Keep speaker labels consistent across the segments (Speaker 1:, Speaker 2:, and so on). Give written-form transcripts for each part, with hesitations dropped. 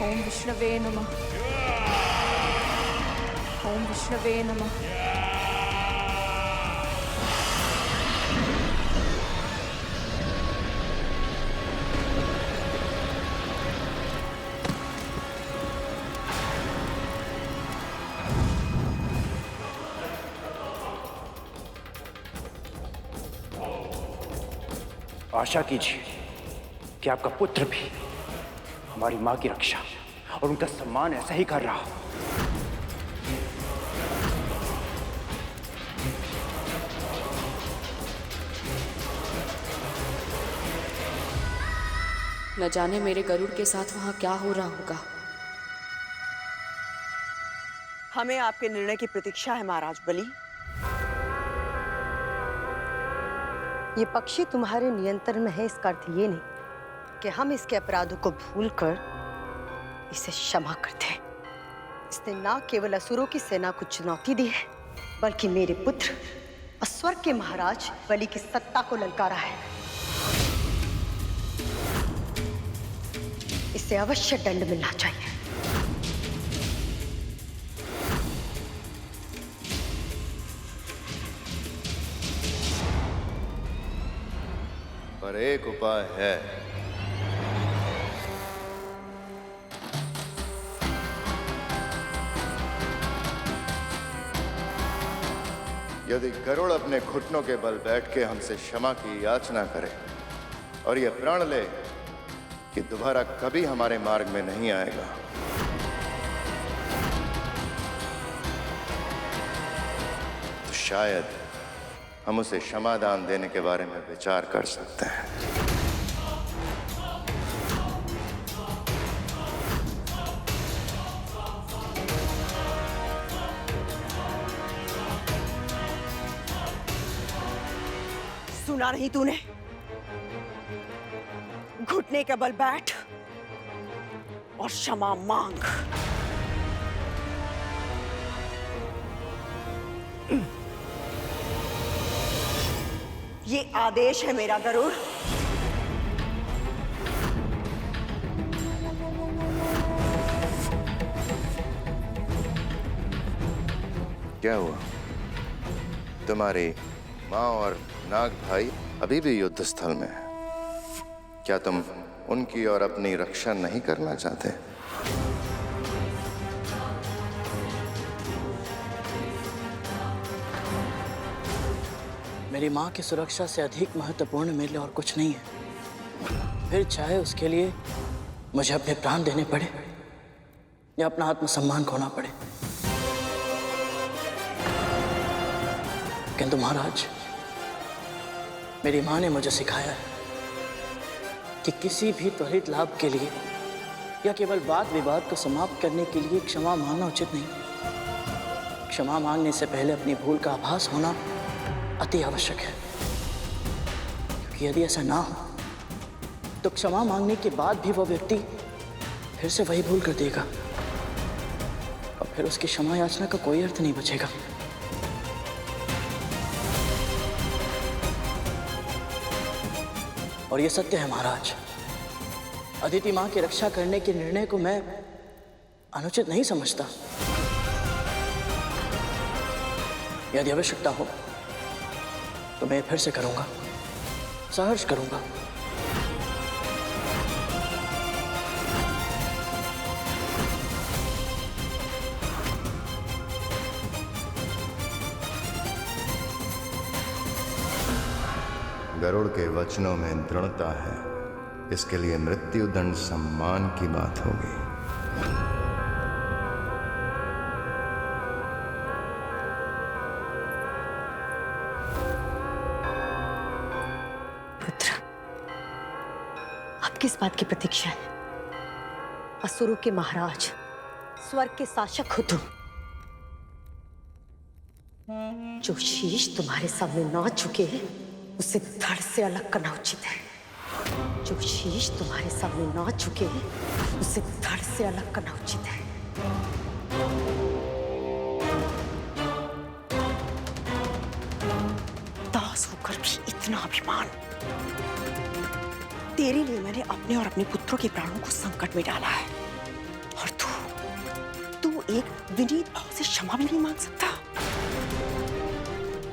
Speaker 1: ओम विष्णवे नमः। ओम विष्णवे नमः।
Speaker 2: आशा कीजिए कि आपका पुत्र भी हमारी मां की रक्षा और उनका सम्मान ऐसा ही कर रहा हो।
Speaker 3: न जाने मेरे गरुड़ के साथ वहां क्या हो रहा होगा।
Speaker 4: हमें आपके निर्णय की प्रतीक्षा है महाराज बलि।
Speaker 5: ये पक्षी तुम्हारे नियंत्रण में है, इसका अर्थ ये नहीं कि हम इसके अपराधों को भूलकर इसे क्षमा करते हैं। इसने न केवल असुरों की सेना को चुनौती दी है, बल्कि मेरे पुत्र और स्वर्ग के महाराज बलि की सत्ता को ललकारा है। इसे अवश्य दंड मिलना चाहिए।
Speaker 6: पर एक उपाय है। यदि गरुड़ अपने घुटनों के बल बैठ के हमसे क्षमा की याचना करे और यह प्रण ले कि दोबारा कभी हमारे मार्ग में नहीं आएगा, तो शायद हम उसे क्षमादान देने के बारे में विचार कर सकते हैं।
Speaker 4: सुना नहीं तूने? घुटने के बल बैठ और क्षमा मांग। ये आदेश है मेरा गरुड़।
Speaker 6: क्या हुआ? तुम्हारी माँ और नाग भाई अभी भी युद्ध स्थल में है। क्या तुम उनकी और अपनी रक्षा नहीं करना चाहते?
Speaker 7: मेरी माँ की सुरक्षा से अधिक महत्वपूर्ण मेरे लिए और कुछ नहीं है। फिर चाहे उसके लिए मुझे अपने प्राण देने पड़े या अपना आत्मसम्मान खोना पड़े। किंतु महाराज, मेरी माँ ने मुझे सिखाया है कि किसी भी त्वरित लाभ के लिए या केवल वाद विवाद को समाप्त करने के लिए क्षमा मांगना उचित नहीं। क्षमा मांगने से पहले अपनी भूल का आभास होना अति आवश्यक है, क्योंकि यदि ऐसा ना हो तो क्षमा मांगने के बाद भी वह व्यक्ति फिर से वही भूल कर देगा और फिर उसकी क्षमा याचना का कोई अर्थ नहीं बचेगा। और यह सत्य है महाराज, अदिति मां की रक्षा करने के निर्णय को मैं अनुचित नहीं समझता। यदि आवश्यकता हो तो मैं फिर से करूंगा, सहर्ष करूंगा।
Speaker 6: गरुड़ के वचनों में दृढ़ता है, इसके लिए मृत्युदंड सम्मान की बात होगी।
Speaker 5: पुत्र, आप किस बात की प्रतीक्षा है? असुरों के महाराज, स्वर्ग के शासक हो तुम। जो शीश तुम्हारे सामने ना झुके उसे धड़ से अलग करना उचित है। जो शीश तुम्हारे सामने ना झुके उसे धड़ से अलग करना उचित है। दास होकर भी इतना अभिमान। तेरे लिए मैंने अपने और अपने पुत्रों के प्राणों को संकट में डाला है,
Speaker 4: एक विनीत भाव से क्षमा भी नहीं मांग सकता?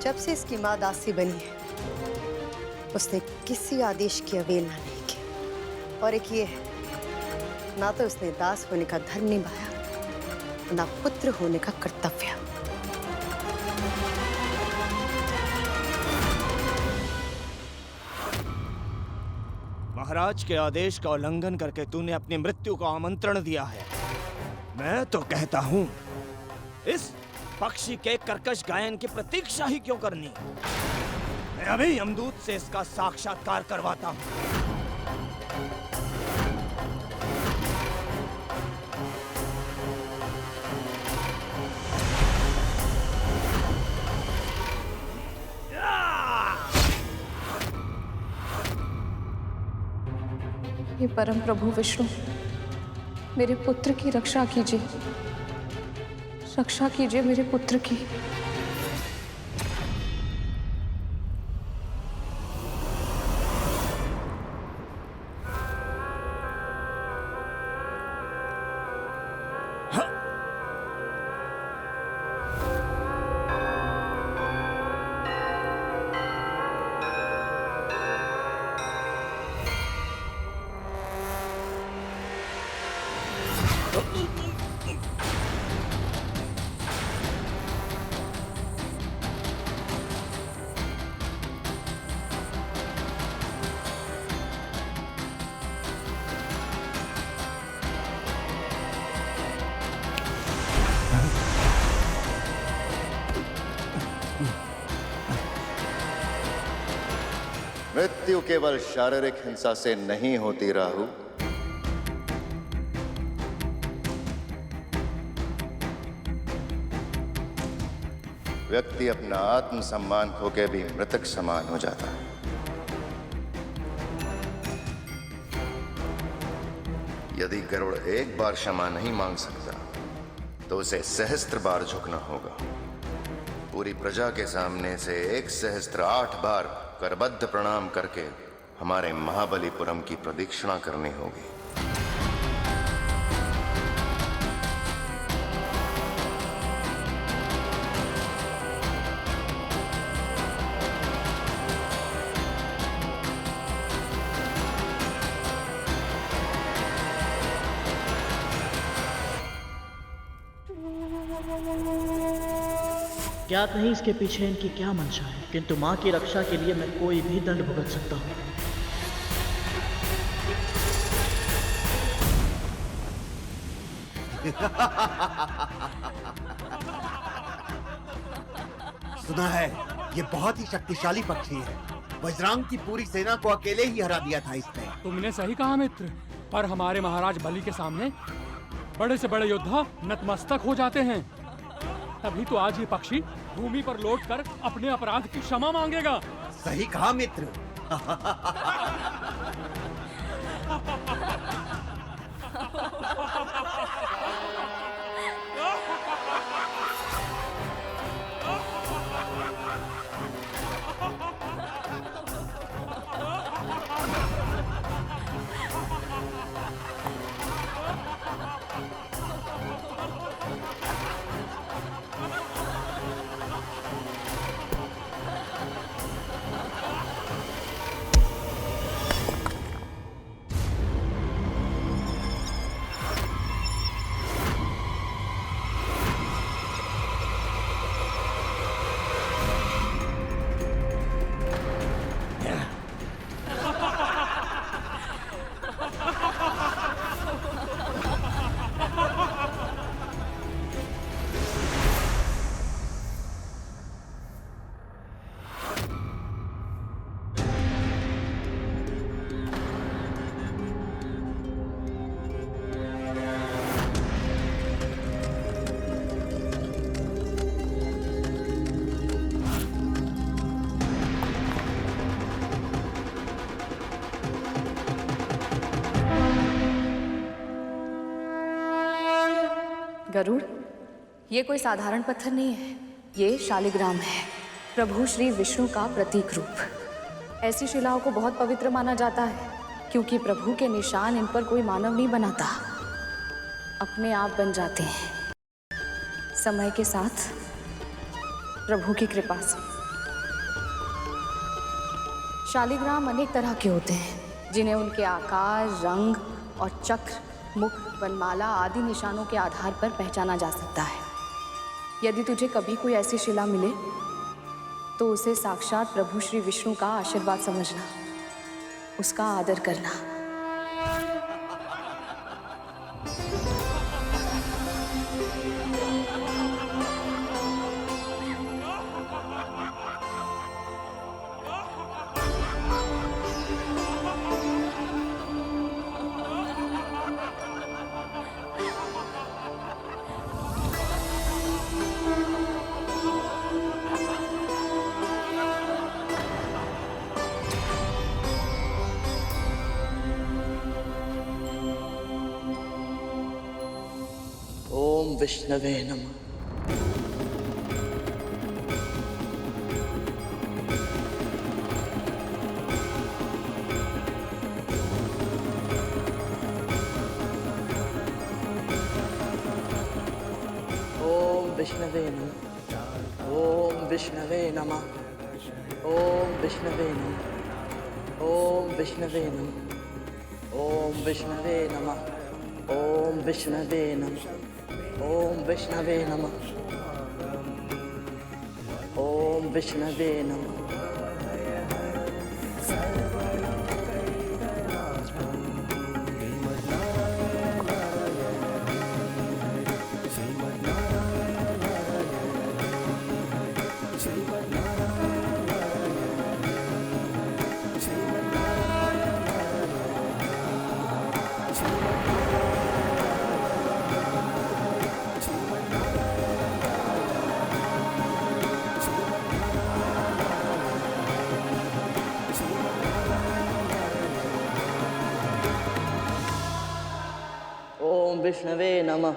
Speaker 5: जब से इसकी माँ दासी बनी है, उसने किसी आदेश की अवहेलना नहीं की। और एक ये है, ना तो उसने दास होने का धर्म निभाया, ना पुत्र होने का कर्तव्य।
Speaker 8: महाराज के आदेश का उल्लंघन करके तूने अपनी मृत्यु को आमंत्रण दिया है। मैं तो कहता हूं, इस पक्षी के कर्कश गायन की प्रतीक्षा ही क्यों करनी। मैं अभी यमदूत से इसका साक्षात्कार करवाता हूं।
Speaker 1: हे परम प्रभु विष्णु, मेरे पुत्र की रक्षा कीजिए, रक्षा कीजिए मेरे पुत्र की।
Speaker 6: मृत्यु केवल शारीरिक हिंसा से नहीं होती राहु। व्यक्ति अपना आत्मसम्मान खो के भी मृतक समान हो जाता है। यदि गरुड़ एक बार क्षमा नहीं मांग सकता तो उसे सहस्त्र बार झुकना होगा। पूरी प्रजा के सामने से 1,008 बार करबद्ध प्रणाम करके हमारे महाबलीपुरम की प्रदक्षिणा करनी होगी।
Speaker 7: क्या कहीं इसके पीछे इनकी क्या मंशा है, किंतु माँ की रक्षा के लिए मैं कोई भी दंड भुगत सकता हूँ।
Speaker 9: सुना है ये बहुत ही शक्तिशाली पक्षी है। वज्रांग की पूरी सेना को अकेले ही हरा दिया था इसने।
Speaker 10: तुमने सही कहा मित्र, पर हमारे महाराज बलि के सामने बड़े से बड़े योद्धा नतमस्तक हो जाते हैं। तभी तो आज ये पक्षी भूमि पर लौटकर अपने अपराध की क्षमा मांगेगा।
Speaker 9: सही कहा मित्र।
Speaker 1: गरुड़, ये कोई साधारण पत्थर नहीं है, ये शालिग्राम है, प्रभु श्री विष्णु का प्रतीक रूप। ऐसी शिलाओं को बहुत पवित्र माना जाता है, क्योंकि प्रभु के निशान इन पर कोई मानव नहीं बनाता, अपने आप बन जाते हैं। समय के साथ प्रभु की कृपा से। शालिग्राम अनेक तरह के होते हैं जिन्हें उनके आकार, रंग और चक्र, मुख, वनमाला आदि निशानों के आधार पर पहचाना जा सकता है। यदि तुझे कभी कोई ऐसी शिला मिले तो उसे साक्षात प्रभु श्री विष्णु का आशीर्वाद समझना, उसका आदर करना।
Speaker 7: ओम विष्णवे नमः। ओम विष्णवे नमः। ओम विष्णवे नमः। ओम विष्णवे नमः। ओम विष्णवे नमः। ओम विष्णवे नमः। ओम विष्णवे नमः। ओम विष्णवे नमः। ओम विष्णवे नमः। ओम विष्णवे नमः।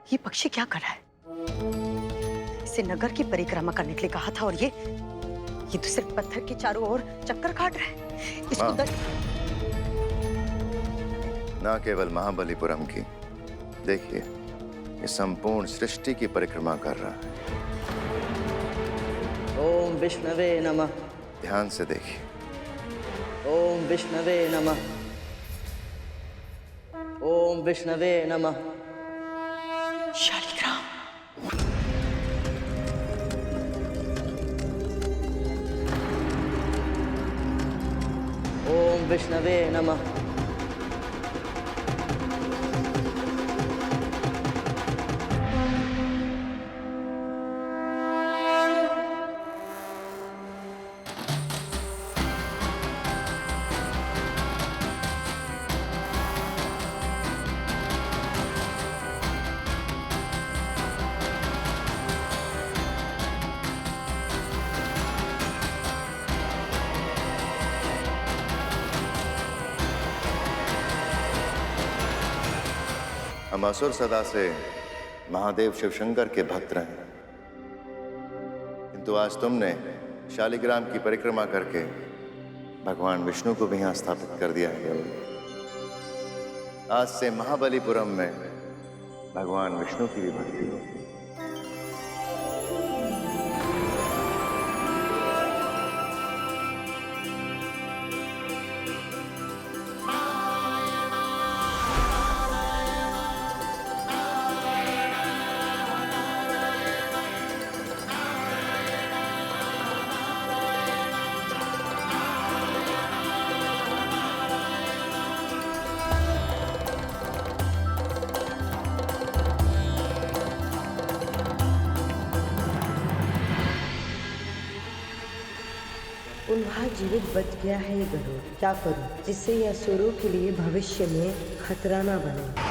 Speaker 5: ये पक्षी क्या कर रहा है? इसे नगर की परिक्रमा करने के लिए कहा था और ये तो सिर्फ पत्थर के चारों ओर चक्कर काट रहा है। इसको
Speaker 6: ना केवल महाबलीपुरम की, देखिए ये संपूर्ण सृष्टि की परिक्रमा कर रहा है।
Speaker 7: ओम विष्णवे नमः।
Speaker 6: ध्यान से देखिए।
Speaker 7: ओम विष्णवे नमः। ओम विष्णवे नमः।
Speaker 5: शालिग्राम।
Speaker 7: ओम विष्णवे नमः।
Speaker 6: हम असुर सदा से महादेव शिवशंकर के भक्त रहे, किंतु आज तुमने शालिग्राम की परिक्रमा करके भगवान विष्णु को भी यहाँ स्थापित कर दिया है। आज से महाबलीपुरम में भगवान विष्णु की भी भक्ति होगी।
Speaker 11: उन्हा जीवित बच गया है ये गरुड़। क्या करूं जिससे ये असुरों के लिए भविष्य में खतरा ना बने।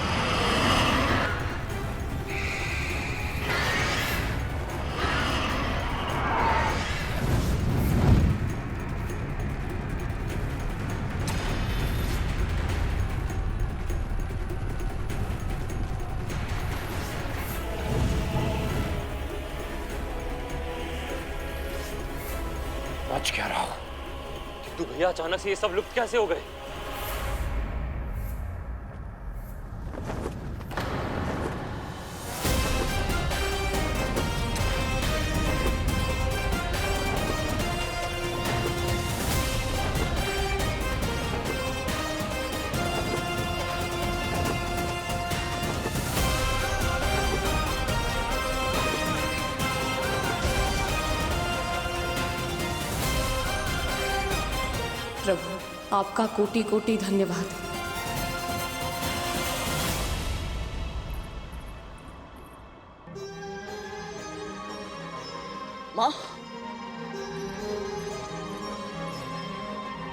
Speaker 2: बच क्या रहा हो?
Speaker 12: किंतु भैया अचानक से ये सब लुप्त कैसे हो गए?
Speaker 3: प्रभु, आपका कोटि कोटि धन्यवाद।
Speaker 7: माँ,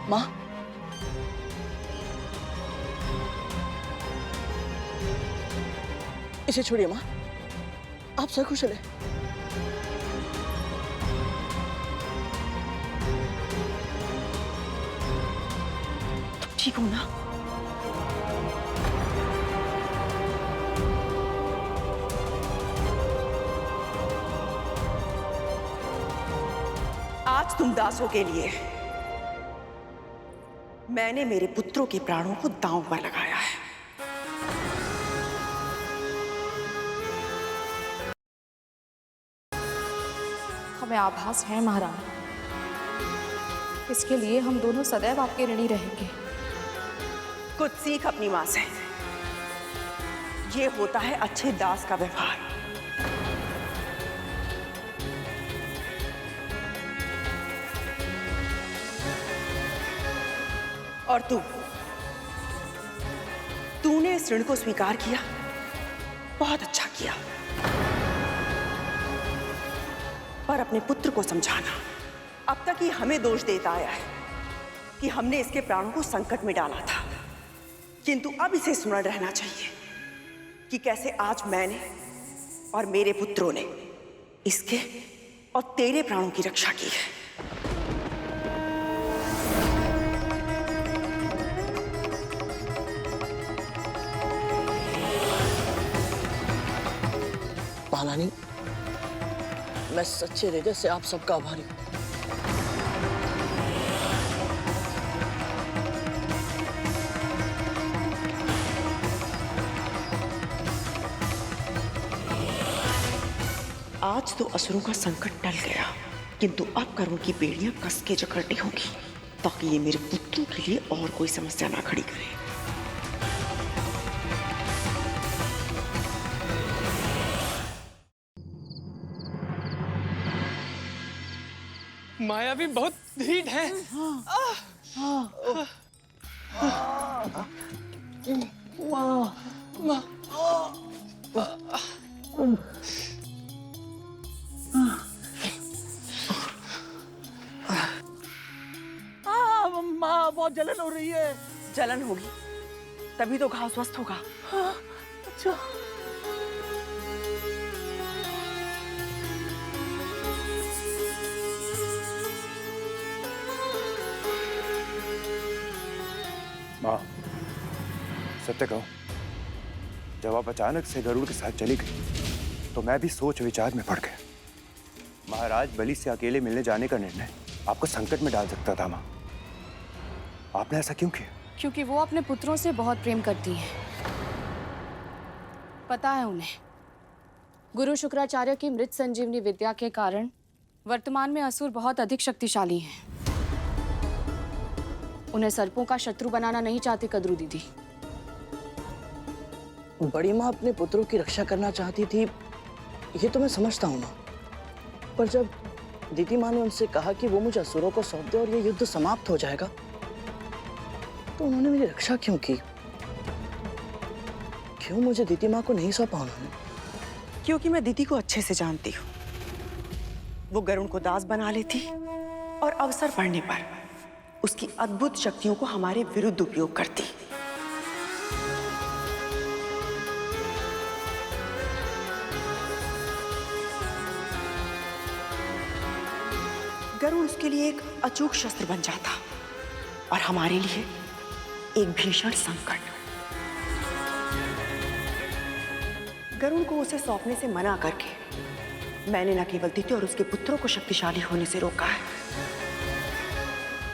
Speaker 7: माँ, इसे छोड़िए माँ, आप सकुशल है?
Speaker 4: तुम ठीक हो ना? आज तुम दासों के लिए मैंने मेरे पुत्रों के प्राणों को दांव पर लगाया है।
Speaker 1: हमें आभास है महारानी, इसके लिए हम दोनों सदैव आपके ऋणी रहेंगे।
Speaker 4: कुछ सीख अपनी मां से। ये होता है अच्छे दास का व्यवहार। और तूने इस ऋण को स्वीकार किया, बहुत अच्छा किया। पर अपने पुत्र को समझाना, अब तक ये हमें दोष देता आया है कि हमने इसके प्राणों को संकट में डाला था, किंतु अब इसे स्मरण रहना चाहिए कि कैसे आज मैंने और मेरे पुत्रों ने इसके और तेरे प्राणों की रक्षा की है।
Speaker 7: महारानी, मैं सच्चे हृदय से आप सबका आभारी हूं।
Speaker 4: आज तो असुरों का संकट टल गया, किंतु अब करुण की बेड़ियां कस के जकड़नी होगी ताकि ये मेरे पुत्रों के लिए और कोई समस्या ना खड़ी करे।
Speaker 13: माया भी बहुत ढीठ है।
Speaker 7: माँ, बहुत जलन हो रही है।
Speaker 4: जलन होगी तभी तो घाव स्वस्थ होगा।
Speaker 7: अच्छा।
Speaker 2: माँ, सत्य कहूं, जब आप अचानक से गरुड़ के साथ चली गई तो मैं भी सोच विचार में पड़ गया। महाराज बलि से अकेले मिलने जाने का निर्णय आपको संकट में डाल सकता था। माँ, आपने ऐसा क्यों किया?
Speaker 1: क्योंकि वो अपने पुत्रों से बहुत प्रेम करती हैं। पता है उन्हें, गुरु शुक्राचार्य की मृत संजीवनी विद्या के कारण वर्तमान में असुर बहुत अधिक शक्तिशाली हैं। उन्हें सर्पों का शत्रु बनाना नहीं चाहती कद्रू दीदी।
Speaker 7: बड़ी माँ अपने पुत्रों की रक्षा करना चाहती थी, ये तो मैं समझता हूँ माँ। पर जब दीदी माँ ने उनसे कहा कि वो मुझे असुरों को सौंप दे और ये युद्ध समाप्त हो जाएगा, तो उन्होंने मेरी रक्षा क्यों की? क्यों मुझे दीदी माँ को नहीं सौंपा उन्होंने?
Speaker 4: क्योंकि मैं दीदी को अच्छे से जानती हूँ। वो गरुड़ को दास बना लेती और अवसर पड़ने पर उसकी अद्भुत शक्तियों को हमारे विरुद्ध उपयोग करती। गरुड़ उसके लिए एक अचूक शस्त्र बन जाता और हमारे लिए एक भीषण संकट। गरुड़ को उसे सौंपने से मना करके मैंने न केवल दीदी और उसके पुत्रों को शक्तिशाली होने से रोका है,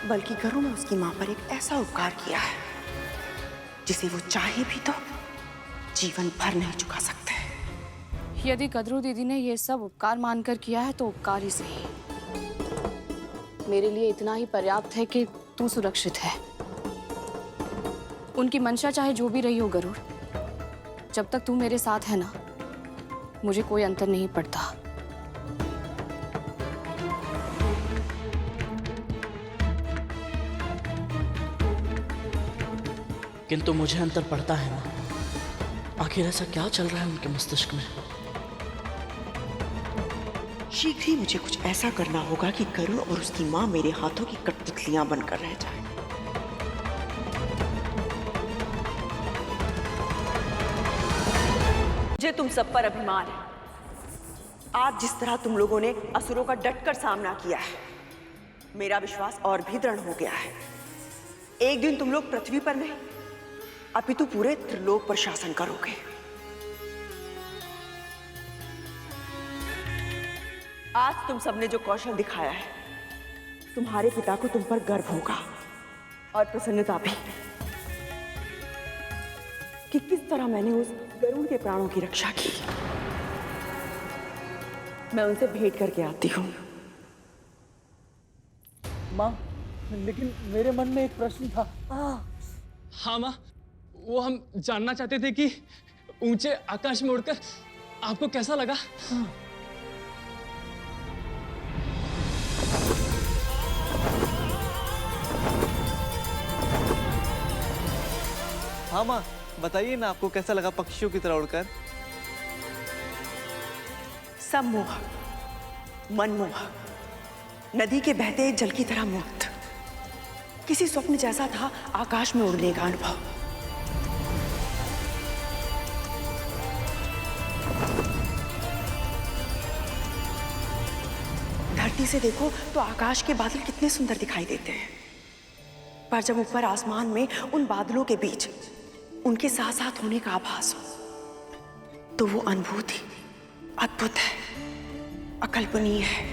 Speaker 4: बल्कि गरुड़ ने उसकी मां पर एक ऐसा उपकार किया है जिसे वो चाहे भी तो जीवन भर नहीं चुका सकते।
Speaker 1: यदि कद्रू दीदी ने ये सब उपकार मानकर किया है तो उपकार ही सही। मेरे लिए इतना ही पर्याप्त है कि तू सुरक्षित है। उनकी मंशा चाहे जो भी रही हो गरुड़, जब तक तू मेरे साथ है ना, मुझे कोई अंतर नहीं पड़ता।
Speaker 7: किंतु मुझे अंतर पड़ता है माँ। आखिर ऐसा क्या चल रहा है उनके मस्तिष्क में?
Speaker 4: शीघ्र ही मुझे कुछ ऐसा करना होगा कि गरुड़ और उसकी माँ मेरे हाथों की कठपुतलियां बनकर रह जाए। मुझे तुम सब पर अभिमान है। आज जिस तरह तुम लोगों ने असुरों का डटकर सामना किया है, मेरा विश्वास और भी दृढ़ हो गया है। एक दिन तुम लोग पृथ्वी पर नहीं अपितु पूरे त्रिलोक पर शासन करोगे। आज तुम सबने जो कौशल दिखाया है, तुम्हारे पिता को तुम पर गर्व होगा और प्रसन्नता भी कि किस तरह मैंने उस गरुड़ के प्राणों की रक्षा की। मैं उनसे भेंट करके आती हूँ।
Speaker 7: माँ, लेकिन मेरे मन में एक प्रश्न था।
Speaker 10: हाँ माँ, वो हम जानना चाहते थे कि ऊंचे आकाश में उड़कर आपको कैसा लगा?
Speaker 13: हाँ माँ, बताइए ना, आपको कैसा लगा पक्षियों की तरह उड़कर?
Speaker 4: सम्मोहक, मनमोहक, नदी के बहते जल की तरह मुक्त, किसी स्वप्न जैसा था आकाश में उड़ने का अनुभव। धरती से देखो तो आकाश के बादल कितने सुंदर दिखाई देते हैं, पर जब ऊपर आसमान में उन बादलों के बीच उनके साथ साथ होने का आभास हो तो वो अनुभूति अद्भुत है, अकल्पनीय है।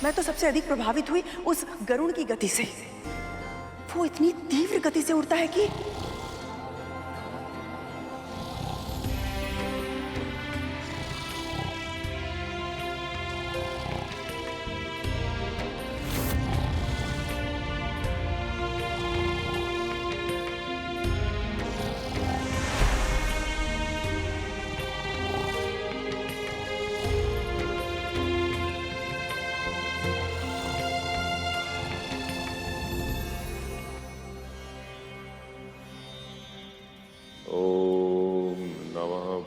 Speaker 4: मैं तो सबसे अधिक प्रभावित हुई उस गरुड़ की गति से। वो इतनी तीव्र गति से उड़ता है कि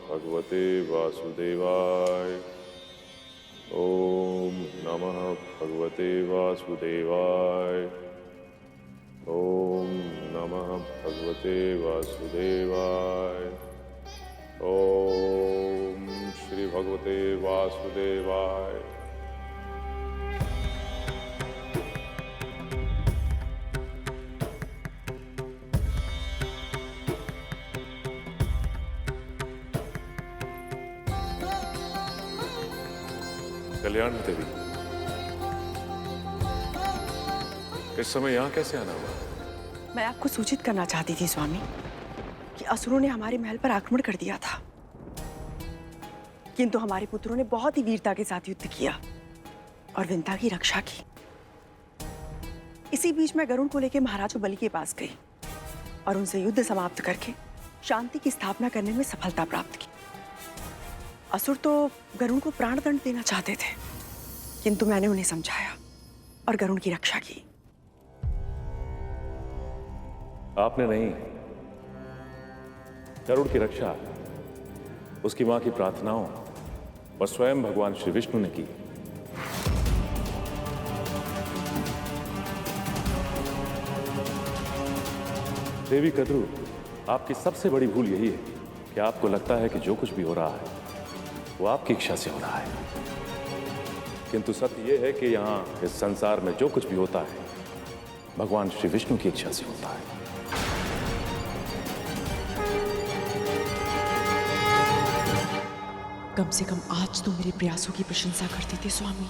Speaker 14: भगवते वासुदेवाय। ओम नमः भगवते वासुदेवाय। ओम नमः भगवते वासुदेवाय। ओम श्री भगवते वासुदेवाय। कल्याण देवी, इस समय यहाँ कैसे आना हुआ?
Speaker 4: मैं आपको सूचित करना चाहती थी स्वामी कि असुरों ने हमारे महल पर आक्रमण कर दिया था, किंतु हमारे पुत्रों ने बहुत ही वीरता के साथ युद्ध किया और विंता की रक्षा की। इसी बीच मैं गरुड़ को लेकर महाराज बलि के पास गई और उनसे युद्ध समाप्त करके शांति की स्थापना करने में सफलता प्राप्त की। असुर तो गरुड़ को प्राणदंड देना चाहते थे, किंतु मैंने उन्हें समझाया और गरुड़ की रक्षा की।
Speaker 14: आपने नहीं, गरुड़ की रक्षा उसकी मां की प्रार्थनाओं और स्वयं भगवान श्री विष्णु ने की। देवी कद्रू, आपकी सबसे बड़ी भूल यही है कि आपको लगता है कि जो कुछ भी हो रहा है वो आपकी इच्छा से हो रहा है, किंतु सत्य यह है कि यहां इस संसार में जो कुछ भी होता है भगवान श्री विष्णु की इच्छा से होता है।
Speaker 4: कम से कम आज तो मेरे प्रयासों की प्रशंसा करते थे स्वामी।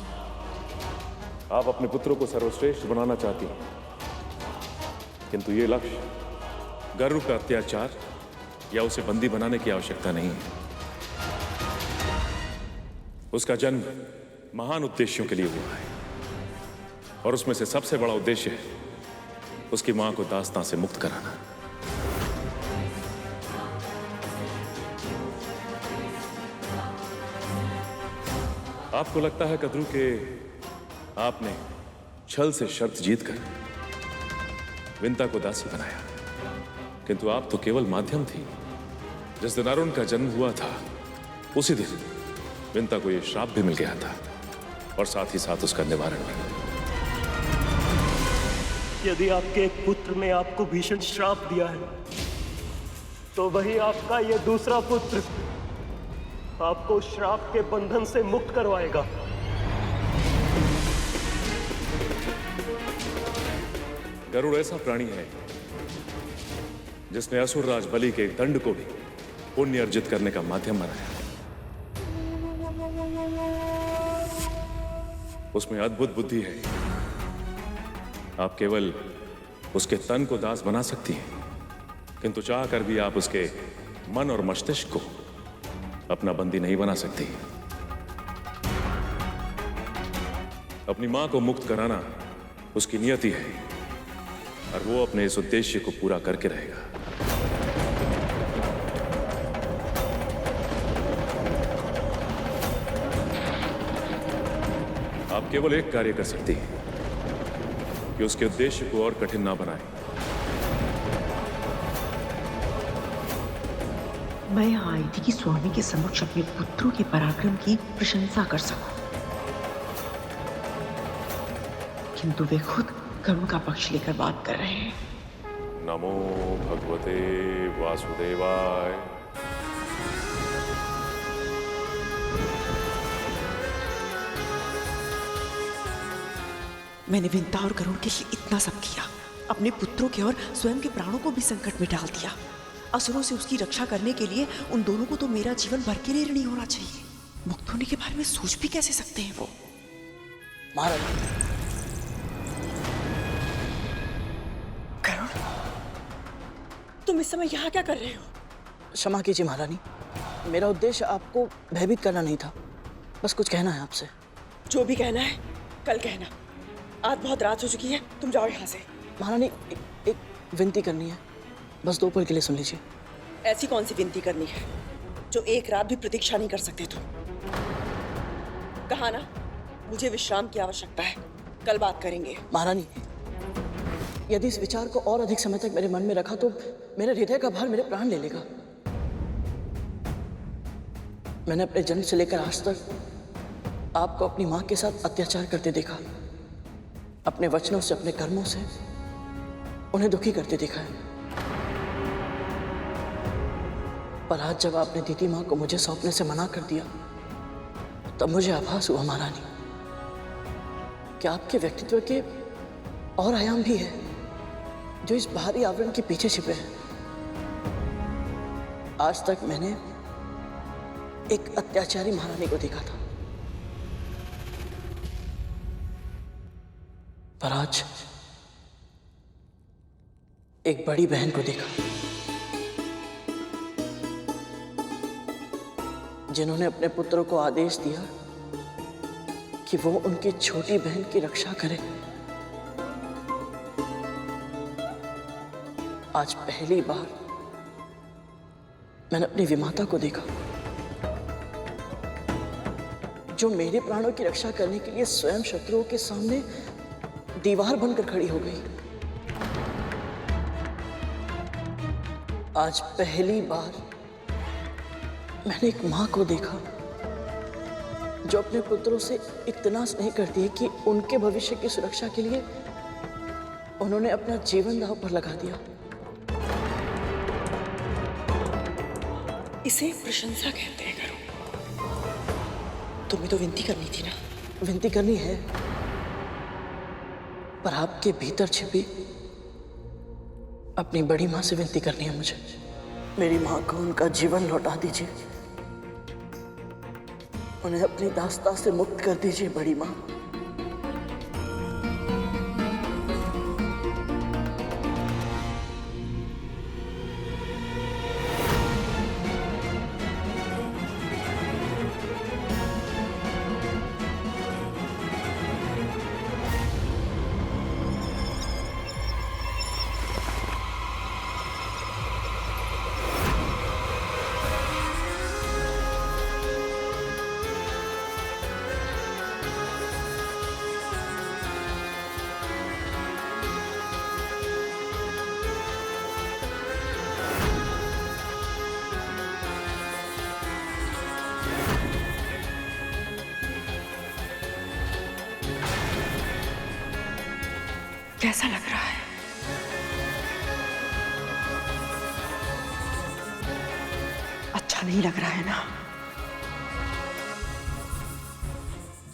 Speaker 14: आप अपने पुत्रों को सर्वश्रेष्ठ बनाना चाहती हैं, किंतु ये लक्ष्य गरुड़ का अत्याचार या उसे बंदी बनाने की आवश्यकता नहीं है। उसका जन्म महान उद्देश्यों के लिए हुआ है और उसमें से सबसे बड़ा उद्देश्य है उसकी मां को दास्तां से मुक्त कराना। आपको लगता है कद्रू के आपने छल से शर्त जीतकर विंता को दासी बनाया, किंतु आप तो केवल माध्यम थी। जिस दिन अरुण का जन्म हुआ था उसी दिन विंता को यह श्राप भी मिल गया था और साथ ही साथ उसका निवारण भी।
Speaker 15: यदि आपके एक पुत्र ने आपको भीषण श्राप दिया है तो वही आपका यह दूसरा पुत्र आपको श्राप के बंधन से मुक्त करवाएगा।
Speaker 14: गरुड़ ऐसा प्राणी है जिसने असुरराज बलि के दंड को भी पुण्य अर्जित करने का माध्यम बनाया। उसमें अद्भुत बुद्धि है। आप केवल उसके तन को दास बना सकती हैं, किंतु चाह कर भी आप उसके मन और मस्तिष्क को अपना बंदी नहीं बना सकती। अपनी मां को मुक्त कराना उसकी नियति है और वो अपने इस उद्देश्य को पूरा करके रहेगा। आप केवल एक कार्य कर सकती हैं कि उसके उद्देश्य को और कठिन ना बनाएं।
Speaker 16: मैं यहाँ आई थी कि स्वामी के समक्ष अपने पुत्रों के पराक्रम की प्रशंसा कर सकूं, किंतु वे खुद गरुड़ का पक्ष लेकर बात कर रहे हैं।
Speaker 14: नमो भगवते वासुदेवाय।
Speaker 16: मैंने विंता और गरुड़ के लिए इतना सब किया, अपने पुत्रों के और स्वयं के प्राणों को भी संकट में डाल दिया। असुरों से उसकी रक्षा करने के लिए उन दोनों को तो मेरा जीवन भर के लिए ऋणी होना चाहिए। मुक्त होने के बारे में सोच भी कैसे सकते हैं वो?
Speaker 7: महाराज,
Speaker 4: गरुड़, तुम इस समय यहाँ क्या कर रहे हो?
Speaker 7: क्षमा कीजिए महारानी, मेरा उद्देश्य आपको भयभीत करना नहीं था, बस कुछ कहना है आपसे।
Speaker 4: जो भी कहना है कल कहना, आज बहुत रात हो चुकी है, तुम जाओ यहाँ से।
Speaker 7: महारानी, एक विनती करनी है, बस 2 पल के लिए सुन लीजिए।
Speaker 4: ऐसी कौन सी विनती करनी है जो एक रात भी प्रतीक्षा नहीं कर सकते तुम? कहा ना, मुझे विश्राम की आवश्यकता है, कल बात करेंगे।
Speaker 7: महारानी, यदि इस विचार को और अधिक समय तक मेरे मन में रखा तो मेरे हृदय का भार मेरे प्राण ले लेगा। मैंने अपने जन्म से लेकर आज तक आपको अपनी मां के साथ अत्याचार करते देखा, अपने वचनों से, अपने कर्मों से उन्हें दुखी करते देखा है। पर आज जब आपने दीदी मां को मुझे सौंपने से मना कर दिया, तब मुझे आभास हुआ महारानी कि आपके व्यक्तित्व के और आयाम भी है जो इस बाहरी आवरण के पीछे छिपे हैं। आज तक मैंने एक अत्याचारी महारानी को देखा था, पर आज एक बड़ी बहन को देखा जिन्होंने अपने पुत्रों को आदेश दिया कि वो उनकी छोटी बहन की रक्षा करे। आज पहली बार मैंने अपनी विमाता को देखा जो मेरे प्राणों की रक्षा करने के लिए स्वयं शत्रुओं के सामने दीवार बनकर खड़ी हो गई। आज पहली बार मैंने एक मां को देखा जो अपने पुत्रों से इतना स्नेह करती है कि उनके भविष्य की सुरक्षा के लिए उन्होंने अपना जीवन दांव पर लगा दिया।
Speaker 4: इसे प्रशंसा कहते हैं गरुड़। तुम्हें तो विनती करनी थी ना।
Speaker 7: विनती करनी है, पर आपके भीतर छिपी अपनी बड़ी मां से विनती करनी है मुझे। मेरी मां को उनका जीवन लौटा दीजिए, उन्हें अपनी दास्ता से मुक्त कर दीजिए बड़ी मां।
Speaker 4: कैसा लग रहा है? अच्छा नहीं लग रहा है ना?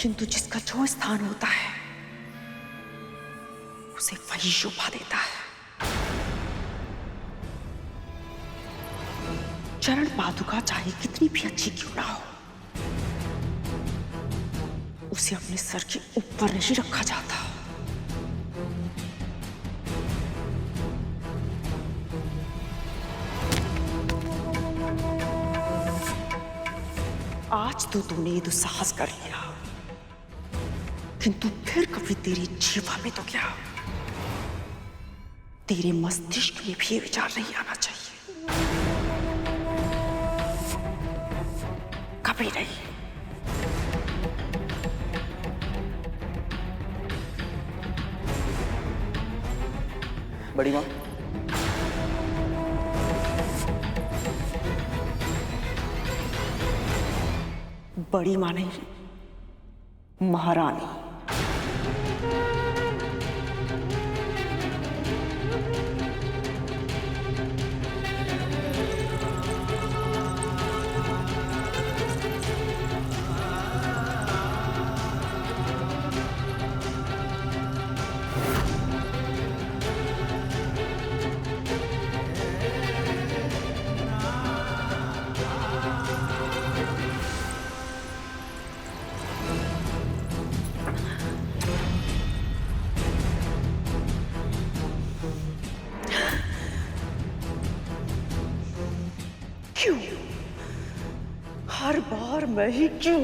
Speaker 4: किंतु जिसका जो स्थान होता है उसे वही शोभा देता है। चरण पादुका चाहे कितनी भी अच्छी क्यों ना हो, उसे अपने सर के ऊपर नहीं रखा जाता। आज तो तूने ये दुस्साहस कर लिया, किंतु फिर कभी तेरी जीवा में तो क्या, तेरे मस्तिष्क में भी ये विचार नहीं आना चाहिए, कभी नहीं।
Speaker 7: बड़ी माँ,
Speaker 4: बड़ी माँ नहीं, महारानी। क्यों हर बार मैं ही क्यों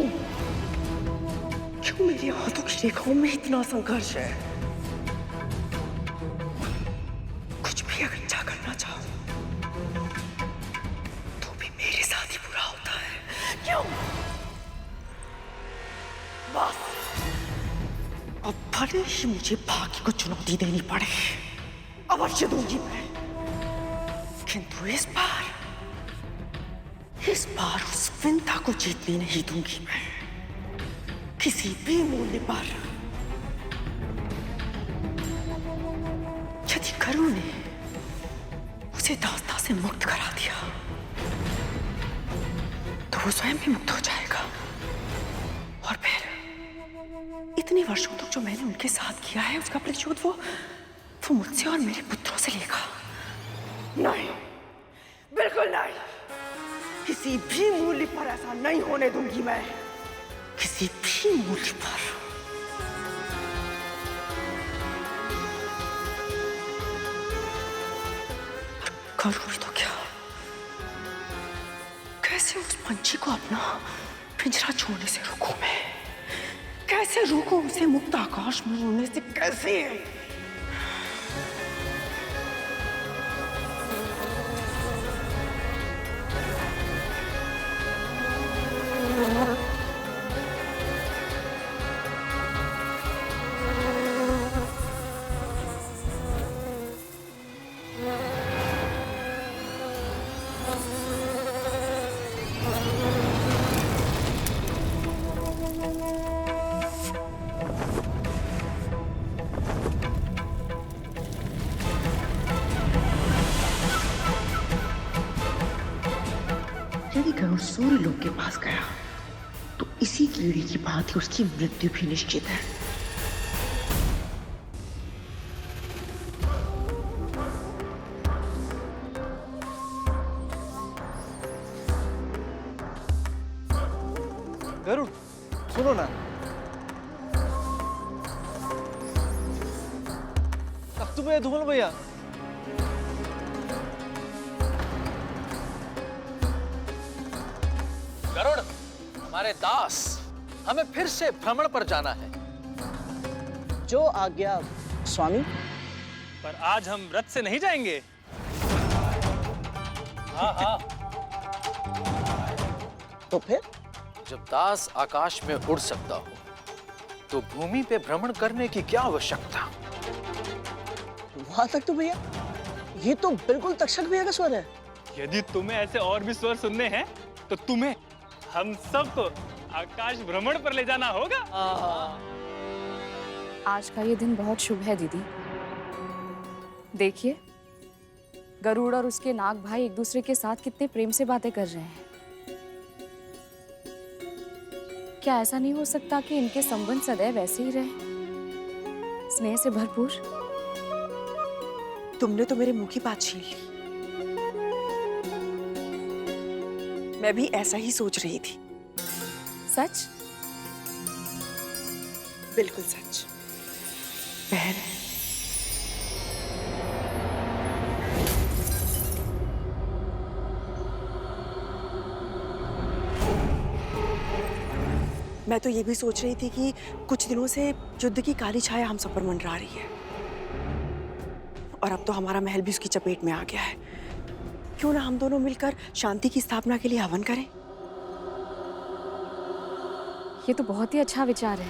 Speaker 4: मेरी हाथों की रेखाओं में इतना संघर्ष है? कुछ भी अगर इच्छा करना चाहो तो भी मेरे साथ ही बुरा होता है। क्यों? बस अब भले ही मुझे भाग्य को चुनौती देनी पड़े, अवश्य दूंगी मैं, किंतु इस बार उस विंता को जीतने नहीं दूंगी मैं, किसी भी मूल्य पर। यदि गरुड़ ने उसे दास्ता से मुक्त करा दिया तो वो स्वयं भी मुक्त हो जाएगा, और फिर इतने वर्षों तक जो मैंने उनके साथ किया है उसका प्रतिशोध वो मुझसे और मेरे पुत्रों से लेगा। नहीं, बिल्कुल नहीं, किसी भी मूल्य पर ऐसा नहीं होने दूंगी मैं, किसी भी मूल्य पर। करूँ तो क्या? कैसे उस पंछी को अपना पिंजरा छोड़ने से रोकूं मैं? कैसे रोकूं उसे मुक्त आकाश में उड़ने से? कैसे? यदि गरुड़ सूर्य लोक के पास गया तो इसी कीड़ी की भांति उसकी मृत्यु भी निश्चित है।
Speaker 13: गरुड़, सुनो ना, तुम्हें धूमल भैया,
Speaker 17: गरुड़, हमारे दास, हमें फिर से भ्रमण पर जाना है।
Speaker 7: जो आज्ञा स्वामी।
Speaker 12: पर आज हम रथ से नहीं जाएंगे।
Speaker 17: हाँ हाँ।
Speaker 7: तो फिर?
Speaker 17: जब दास आकाश में उड़ सकता हो तो भूमि पे भ्रमण करने की क्या आवश्यकता?
Speaker 7: वहां तक तो भैया, ये तो बिल्कुल तक्षक भैया का स्वर है।
Speaker 12: यदि तुम्हें ऐसे और भी स्वर सुनने हैं तो तुम्हें हम सबको आकाश भ्रमण पर ले जाना होगा।
Speaker 1: आज का ये दिन बहुत शुभ है दीदी। देखिए, गरुड़ और उसके नाग भाई एक दूसरे के साथ कितने प्रेम से बातें कर रहे हैं। क्या ऐसा नहीं हो सकता कि इनके संबंध सदैव ऐसे ही रहे, स्नेह से भरपूर?
Speaker 4: तुमने तो मेरे मुंह की बात छीन ली। मैं भी ऐसा ही सोच रही थी।
Speaker 1: सच?
Speaker 4: बिल्कुल सच। बहन, मैं तो ये भी सोच रही थी कि कुछ दिनों से युद्ध की काली छाया हम सब पर मंडरा रही है, और अब तो हमारा महल भी उसकी चपेट में आ गया है। क्यों ना हम दोनों मिलकर शांति की स्थापना के लिए हवन करें?
Speaker 1: ये तो बहुत ही अच्छा विचार है।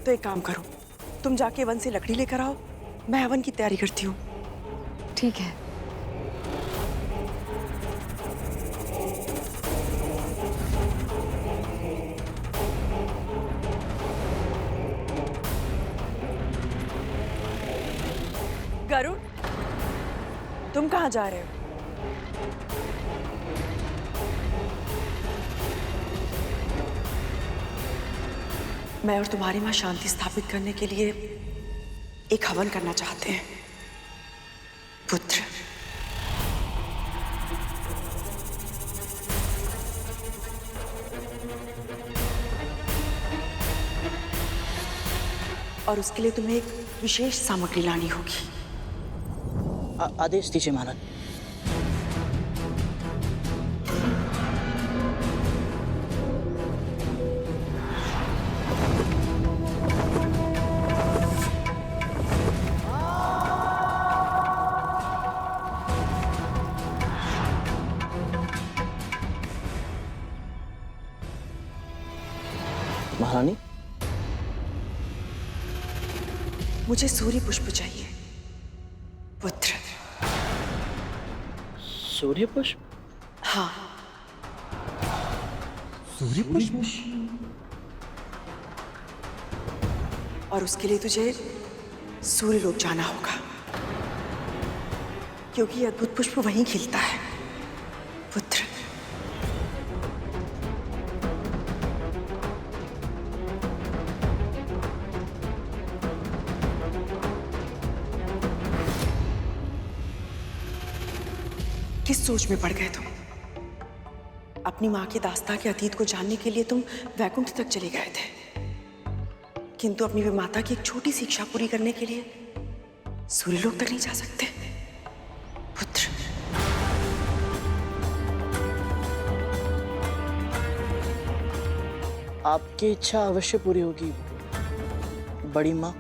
Speaker 4: तो एक काम करो, तुम जाके वन से लकड़ी लेकर आओ, मैं हवन की तैयारी करती हूँ।
Speaker 1: ठीक है।
Speaker 4: गरुड़, तुम कहाँ जा रहे हो? मैं और तुम्हारी माँ शांति स्थापित करने के लिए एक हवन करना चाहते हैं, पुत्र। और उसके लिए तुम्हें एक विशेष सामग्री लानी होगी।
Speaker 7: आदेश दीजिए महाराज। महारानी,
Speaker 4: मुझे सूर्य पुष्प चाहिए, पुत्र।
Speaker 7: सूर्य पुष्प?
Speaker 4: हाँ।
Speaker 9: सूर्य पुष्प?
Speaker 4: और उसके लिए तुझे सूर्यलोक जाना होगा, क्योंकि यह अद्भुत पुष्प वहीं खिलता है, पुत्र। किस सोच में पड़ गए तुम? अपनी मां की दास्तां के अतीत को जानने के लिए तुम वैकुंठ तक चले गए थे, किंतु अपनी माता की एक छोटी सी इच्छा पूरी करने के लिए सूर्यलोक तक नहीं जा सकते, पुत्र।
Speaker 7: आपकी इच्छा अवश्य पूरी होगी, बड़ी माँ।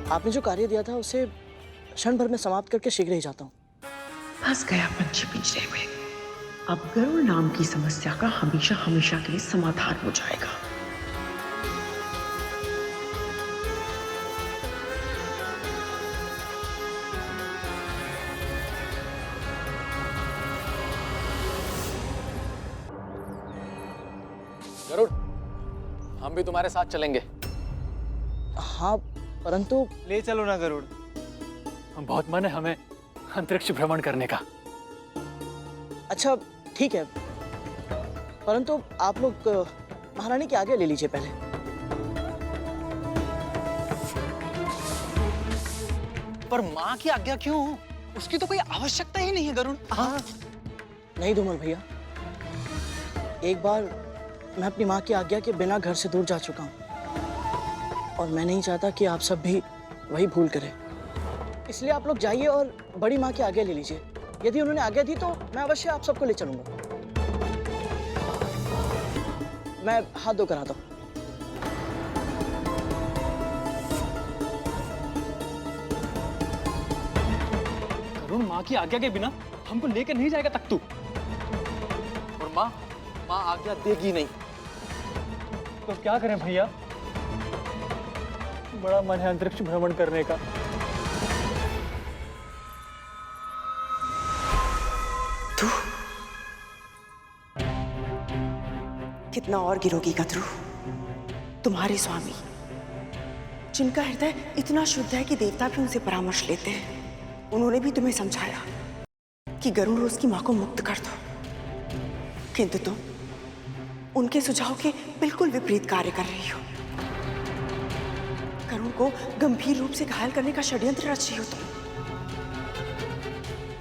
Speaker 7: आपने जो कार्य दिया था उसे क्षण भर में समाप्त करके शीघ्र ही जाता हूँ।
Speaker 16: फंस गया पंछी पिंजरे में। अब गरुड़ नाम की समस्या का हमेशा हमेशा के लिए समाधान हो जाएगा।
Speaker 17: गरुड़, हम भी तुम्हारे साथ चलेंगे।
Speaker 7: हाँ, परंतु
Speaker 12: ले चलो ना गरुड़, हम बहुत मन है हमें अंतरिक्ष भ्रमण करने का।
Speaker 7: अच्छा ठीक है, परंतु आप लोग महारानी की आज्ञा ले लीजिए पहले।
Speaker 17: पर माँ की आज्ञा क्यों? उसकी तो कोई आवश्यकता ही नहीं है गरुड़।
Speaker 7: हाँ। नहीं धूमल भैया, एक बार मैं अपनी माँ की आज्ञा के बिना घर से दूर जा चुका हूँ, और मैं नहीं चाहता कि आप सब भी वही भूल करें। इसलिए आप लोग जाइए और बड़ी माँ की आज्ञा ले लीजिए। यदि उन्होंने आज्ञा दी तो मैं अवश्य आप सबको ले चलूंगा। मैं हाथ धोकर आता हूँ।
Speaker 12: गरुड़, माँ की आज्ञा के बिना हमको लेकर नहीं जाएगा तख्तू।
Speaker 17: और माँ आज्ञा देगी नहीं।
Speaker 12: तो क्या करें भैया? बड़ा मन है अंतरिक्ष भ्रमण करने का।
Speaker 4: कितना और गिरोगी गदरू? तुम्हारे स्वामी, जिनका हृदय इतना शुद्ध है कि देवता भी उनसे परामर्श लेते हैं, उन्होंने भी तुम्हें समझाया कि गरुड़ उसकी मां को मुक्त कर दो, किंतु तुम उनके सुझाव के बिल्कुल विपरीत कार्य कर रही हो। गरुड़ को गंभीर रूप से घायल करने का षड्यंत्र रच रही हो तुम,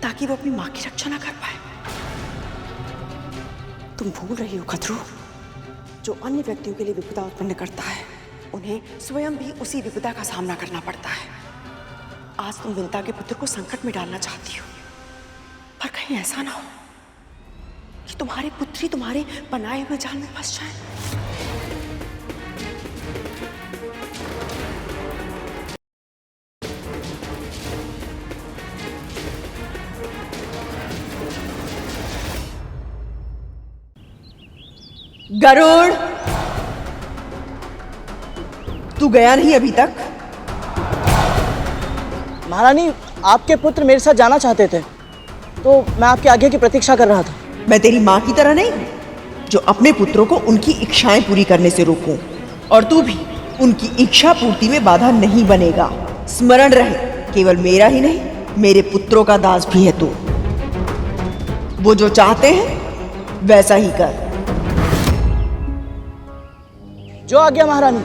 Speaker 4: ताकि वो अपनी मां की रक्षा ना कर पाए। तुम भूल रही हो गदरू, जो अन्य व्यक्तियों के लिए विपदा उत्पन्न करता है, उन्हें स्वयं भी उसी विपदा का सामना करना पड़ता है। आज तुम विंता के पुत्र को संकट में डालना चाहती हो, पर कहीं ऐसा ना हो कि तुम्हारे पुत्री तुम्हारे बनाए हुए जाल में फंस जाए।
Speaker 16: गरुड़, तू गया नहीं अभी तक?
Speaker 7: महारानी, आपके पुत्र मेरे साथ जाना चाहते थे, तो मैं आपके आज्ञा की प्रतीक्षा कर रहा था।
Speaker 16: मैं तेरी माँ की तरह नहीं हूँ, जो अपने पुत्रों को उनकी इच्छाएं पूरी करने से रोकूं, और तू भी उनकी इच्छा पूर्ति में बाधा नहीं बनेगा। स्मरण रहे, केवल मेरा ही नहीं, मेरे पुत्रों का दास भी है तू। वो जो चाहते हैं वैसा ही कर।
Speaker 7: जो आज्ञा महारानी।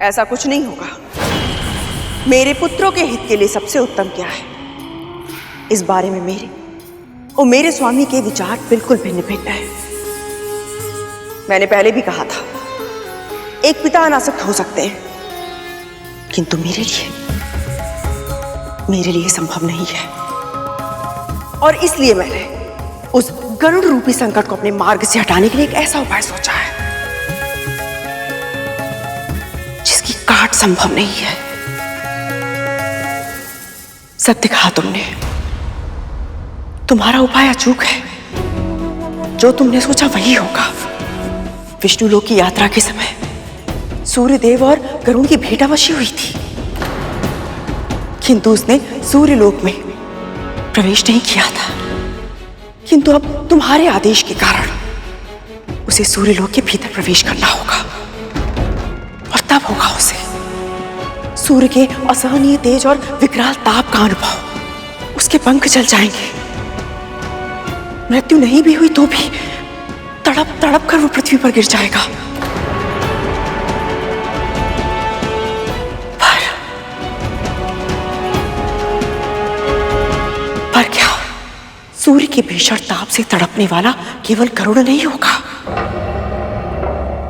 Speaker 4: ऐसा कुछ नहीं होगा। मेरे पुत्रों के हित के लिए सबसे उत्तम क्या है, इस बारे में मेरे और मेरे स्वामी के विचार बिल्कुल भिन्न भिन्न हैं। मैंने पहले भी कहा था, एक पिता अनासक्त हो सकते हैं, किंतु मेरे लिए संभव नहीं है। और इसलिए मैंने उस गरुड़ रूपी संकट को अपने मार्ग से हटाने के लिए एक ऐसा उपाय सोचा है जिसकी काट संभव नहीं है। सत्य कहा तुमने, तुम्हारा उपाय अचूक है। जो तुमने सोचा वही होगा। विष्णु लोक की यात्रा के समय सूर्यदेव और गरुड़ की भेंटावशी हुई थी, किंतु उसने सूर्यलोक में प्रवेश नहीं किया था। किंतु अब तुम्हारे आदेश के कारण उसे सूर्यलोक के भीतर प्रवेश करना होगा, और तब होगा उसे सूर्य के असहनीय तेज और विकराल ताप का अनुभव। उसके पंख जल जाएंगे। मृत्यु नहीं भी हुई तो भी तड़प तड़प कर वो पृथ्वी पर गिर जाएगा। पर क्या सूर्य के भीषण ताप से तड़पने वाला केवल गरुड़ नहीं होगा,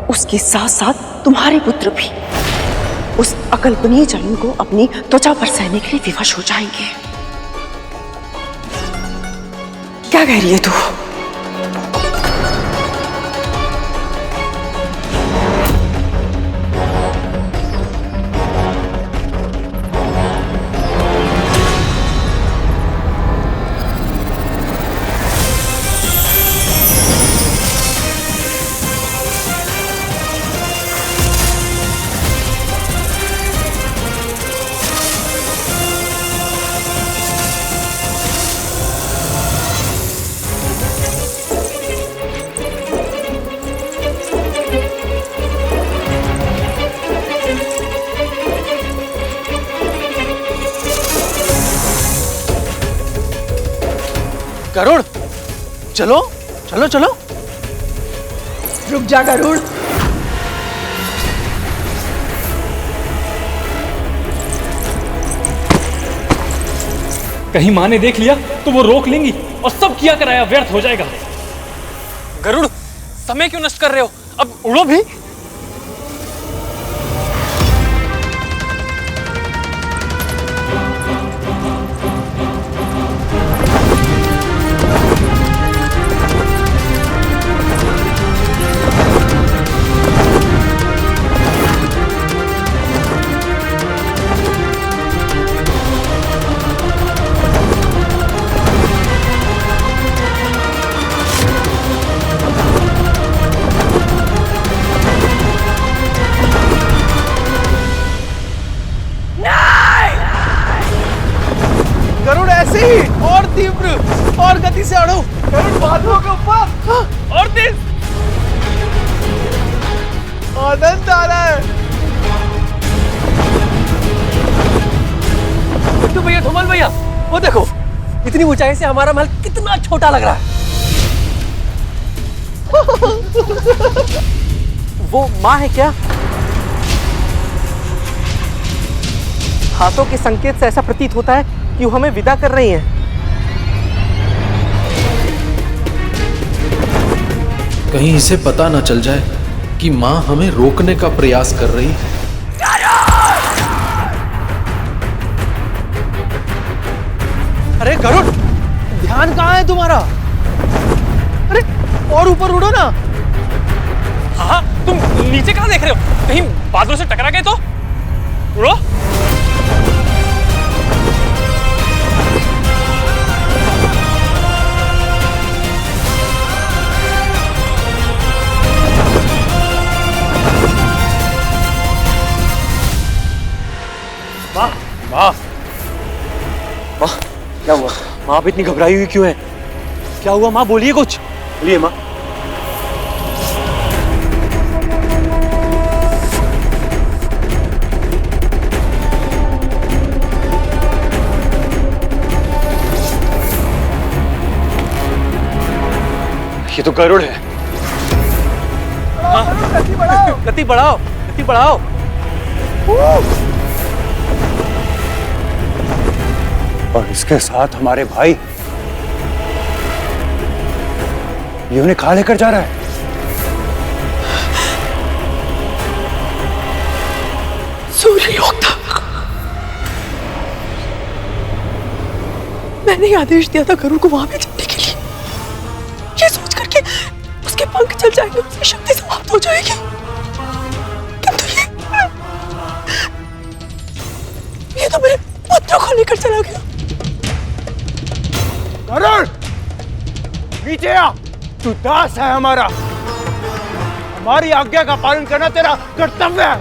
Speaker 4: उसके साथ साथ तुम्हारे पुत्र भी उस अकल्पनीय जलन को अपनी त्वचा पर सहने के लिए विवश हो जाएंगे। क्या कह रही है तू?
Speaker 7: गरुड़, चलो चलो चलो।
Speaker 16: रुक जा गरुड़।
Speaker 10: कहीं माँ ने देख लिया तो वो रोक लेंगी और सब किया कराया व्यर्थ हो जाएगा।
Speaker 12: गरुड़, समय क्यों नष्ट कर रहे हो? अब उड़ो भी।
Speaker 13: बादलों के ऊपर
Speaker 12: और तेज।
Speaker 13: आनंद आ रहा है।
Speaker 18: तो भैया, धूमल भैया, वो देखो, इतनी ऊंचाई से हमारा महल कितना छोटा लग रहा है। वो माँ है क्या? हाथों के संकेत से ऐसा प्रतीत होता है कि वो हमें विदा कर रही हैं।
Speaker 17: कहीं इसे पता न चल जाए कि माँ हमें रोकने का प्रयास कर रही है।
Speaker 18: अरे गरुड़, ध्यान कहाँ है तुम्हारा? अरे और ऊपर उड़ो ना।
Speaker 12: हाँ, तुम नीचे कहाँ देख रहे हो? कहीं बादलों से टकरा गए तो? उड़ो।
Speaker 18: माँ, माँ, माँ, क्या हुआ? माँ आप इतनी घबराई हुई क्यों है? क्या हुआ माँ? बोलिए कुछ। बोलिए माँ। ये तो गरुड़ है। गति बढ़ाओ, गति बढ़ाओ, गति बढ़ाओ।
Speaker 2: और इसके साथ हमारे भाई, ये उन्हें कहाँ लेकर जा रहा है?
Speaker 16: सूर्यलोक था। मैंने आदेश दिया था गरुड़ को वहां पे चढ़ने के लिए, ये सोच करके उसके पंख चल जाएंगे, उसकी शक्ति समाप्त हो जाएगी। किंतु ये तो मेरे पुत्र को लेकर चला गया।
Speaker 2: गरुड़, नीचे आ। तू दास है हमारा, हमारी आज्ञा का पालन करना तेरा कर्तव्य है।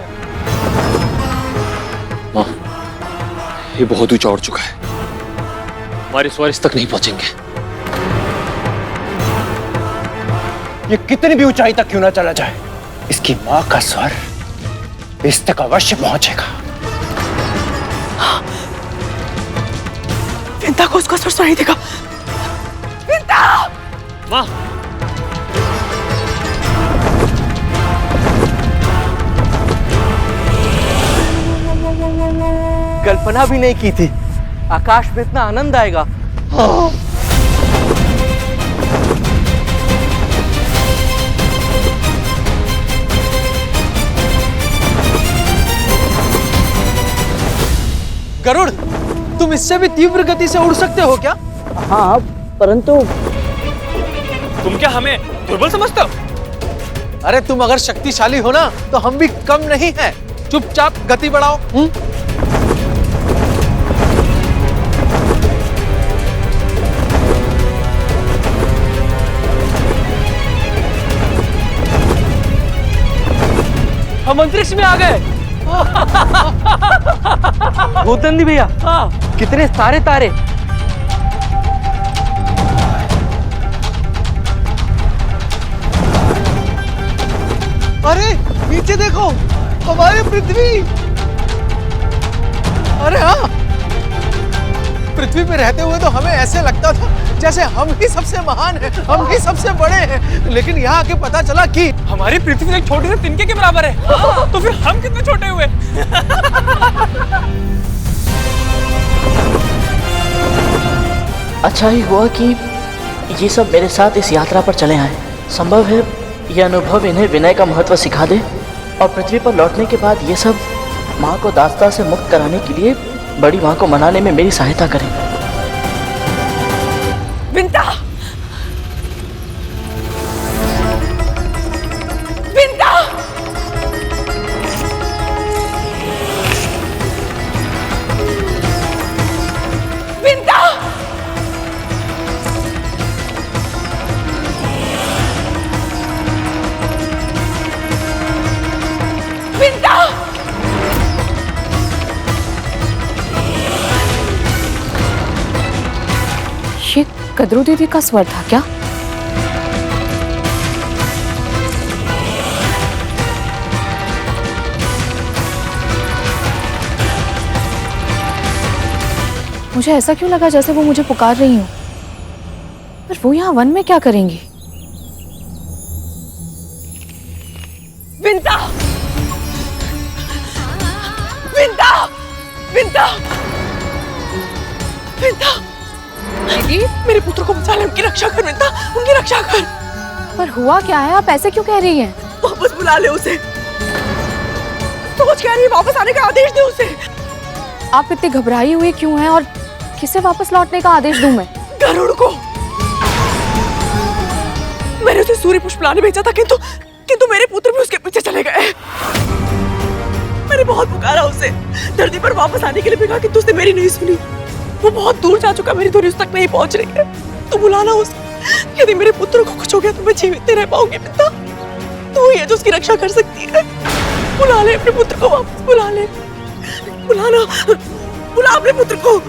Speaker 18: माँ, ये बहुत ऊंचा उड़ चुका है, हमारे स्वर इस तक नहीं पहुंचेंगे।
Speaker 2: ये कितनी भी ऊंचाई तक क्यों ना चला जाए, इसकी मां का स्वर इस तक अवश्य पहुंचेगा।
Speaker 16: विंता को उसका स्वर सुनाई देगा। विंता!
Speaker 18: माँ, कल्पना भी नहीं की थी आकाश में इतना आनंद आएगा। गरुड़, तुम इससे भी तीव्र गति से उड़ सकते हो क्या? हाँ, परंतु
Speaker 12: तुम क्या हमें दुर्बल समझते हो?
Speaker 18: अरे तुम अगर शक्तिशाली हो ना तो हम भी कम नहीं हैं। चुपचाप गति बढ़ाओ। हम अंतरिक्ष में आ गए। भूतनंदी भैया, कितने सारे तारे। अरे नीचे देखो, हमारी पृथ्वी। अरे हाँ, पृथ्वी पे रहते हुए तो हमें ऐसे लगता था जैसे हम ही सबसे महान हैं, हम ही सबसे बड़े हैं, लेकिन यहाँ आके पता चला कि
Speaker 12: हमारी पृथ्वी एक छोटे से तिनके के बराबर है। तो फिर हम कितने छोटे हुए?
Speaker 7: अच्छा ही हुआ कि ये सब मेरे साथ इस यात्रा पर चले आए। संभव है यह अनुभव इन्हें विनय का महत्व सिखा दे और पृथ्वी पर लौटने के बाद ये सब माँ को दास्ता से मुक्त कराने के लिए बड़ी माँ को मनाने में मेरी सहायता करें।
Speaker 16: विंता! विंता! विंता! विंता!
Speaker 1: ये कद्रू दीदी का स्वर था क्या? मुझे ऐसा क्यों लगा जैसे वो मुझे पुकार रही हो, पर वो यहाँ वन में क्या करेंगी?
Speaker 16: विंता! विंता! विंता! विंता!
Speaker 1: दीदी,
Speaker 16: मेरे पुत्र को बचा ले, उनकी रक्षा कर विंता, उनकी रक्षा कर।
Speaker 1: पर हुआ क्या है? आप ऐसे क्यों कह रही हैं?
Speaker 16: वापस बुला ले उसे। सोच क्या रही है? वापस आने का आदेश दे उसे।
Speaker 1: आप इतनी घबराई हुई क्यों हैं और किसे वापस लौटने का आदेश दूं मैं?
Speaker 16: गरुड़ को। मैंने उसे सूर्य पुष्प लाने भेजा था, किंतु मेरे पुत्र भी उसके पीछे चले गए। मैंने बहुत पुकारा उसे धरती पर वापस आने के लिए, कहा किंतु उसने मेरी नहीं सुनी। वो बहुत दूर जा चुका, मेरी ध्वनि उस तक नहीं पहुंच रही है। तू बुलाना उसे। यदि मेरे पुत्र को कुछ हो गया तो मैं जीवित नहीं रह पाऊंगी पिता। तू ही है जो उसकी रक्षा कर सकती है। बुला ले अपने पुत्र को, वापस बुला ले। बुलाना, बुला अपने पुत्र को।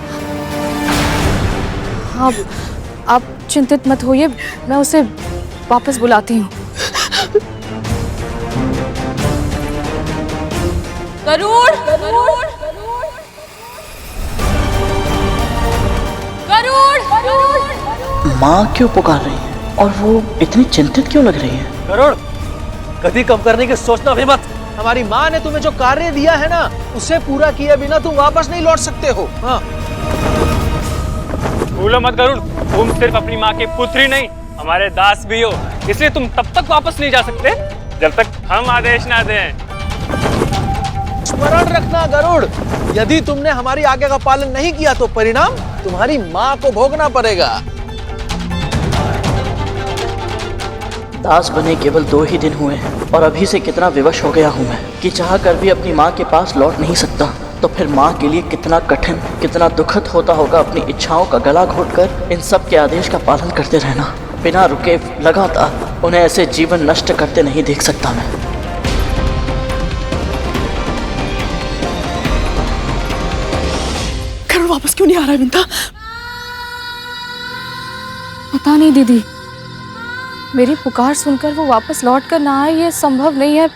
Speaker 1: हाँ, आप चिंतित मत होइए, मैं उसे वापस बुलाती हूँ।
Speaker 3: गरुड़! गरुड़! गरुड़!
Speaker 7: माँ क्यों पुकार रही है और वो इतनी चिंतित क्यों लग रही है?
Speaker 18: गरुड़, गति कम करने की सोचना भी मत। हमारी माँ ने तुम्हें जो कार्य दिया है ना, उसे पूरा किए बिना तुम वापस नहीं लौट सकते हो। हाँ।
Speaker 12: भूलो मत गरुड़, तुम सिर्फ अपनी माँ के पुत्र ही नहीं, हमारे दास भी हो। इसलिए तुम तब तक वापस नहीं जा सकते जब तक हम आदेश ना दें।
Speaker 18: स्मरण रखना गरुड़, यदि तुमने हमारी आज्ञा का पालन नहीं किया तो परिणाम तुम्हारी माँ को भोगना पड़ेगा।
Speaker 7: दास बने केवल 2 ही दिन हुए हैं और अभी से कितना विवश हो गया हूँ मैं कि चाह कर भी अपनी माँ के पास लौट नहीं सकता। तो फिर माँ के लिए कितना कठिन, कितना दुखद होता होगा अपनी इच्छाओं का गला घोटकर इन सब के आदेश का पालन करते रहना, बिना रुके लगातार। उन्हें ऐसे जीवन नष्ट करते नहीं देख सकता मैं।
Speaker 16: गरुड़ वापस क्यों नहीं आ रहा है विंता?
Speaker 1: पता नहीं दीदी, मेरी पुकार सुनकर वो वापस लौट कर ना आए, ये संभव नहीं है।